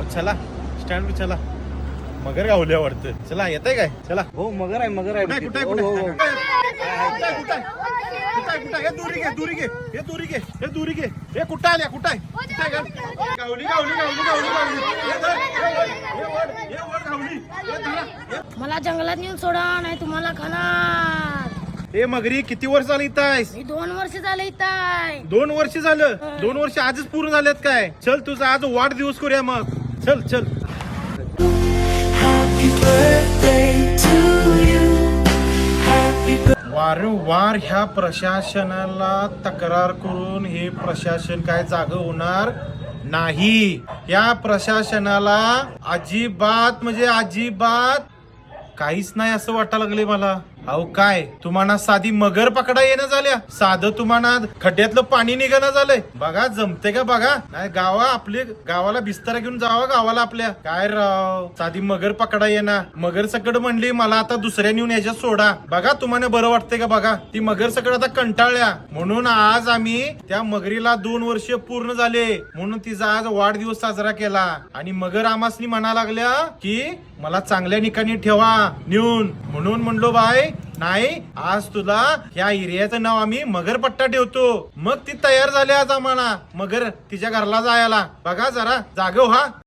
चला स्टँड चला. मगर गावल्या वाटतं. चला येत आहे काय? चला. हो मगर आहे मगर आहे. कुठे हो, हो, हो. हे दुरी घे दुरी घे हे दुरी घे हे दुरी घे हे कुठं आल्या कुठं आहे गावली गावली गावली गावली गावली हे वर गावली हे धरा. मला जंगलात नेऊन सोडा नाही तुम्हाला खाणार. हे मगरी किती वर्ष झाली इथं आहेस? मी 2 वर्ष झाले इथं आहे. 2 वर्ष झालं. 2 वर्ष आजच पूर्ण झालेत काय? चल तुझा आज वाढदिवस करूया मग. चल चल. वारंवार ह्या प्रशासनाला तक्रार करून हे प्रशासन काय जाग होणार नाही. या प्रशासनाला अजिबात म्हणजे अजिबात काहीच नाही असं वाटायला लागले मला. अहो काय तुम्हाला साधी मगर पकडा येणं झाल्या, साधं तुम्हाला खड्ड्यातलं पाणी निघणं झालंय. बघा जमते का बघा. नाही आपले गावाला बिस्तारा घेऊन जावा गावाला आपल्या. काय राव साधी मगर पकडा येणार. मगर सकड म्हणली मला आता दुसऱ्या नेऊन याच्यात सोडा. बघा तुम्हाला बरं वाटतंय का बघा. ती मगर सकड आता कंटाळल्या म्हणून आज आम्ही त्या मगरीला 2 वर्ष पूर्ण झाले म्हणून तिचा आज वाढदिवस साजरा केला. आणि मगर आमासनी म्हणा लागल्या की मला चांगल्या ठिकाणी ठेवा नेऊन. म्हणून म्हणलो बाय नाही आज तुला या एरियाचं नाव आम्ही मगरपट्टा ठेवतो. मग ती तयार झाली आज आम्हाला मगर तिच्या घरला जायला. बघा जरा जागव हा.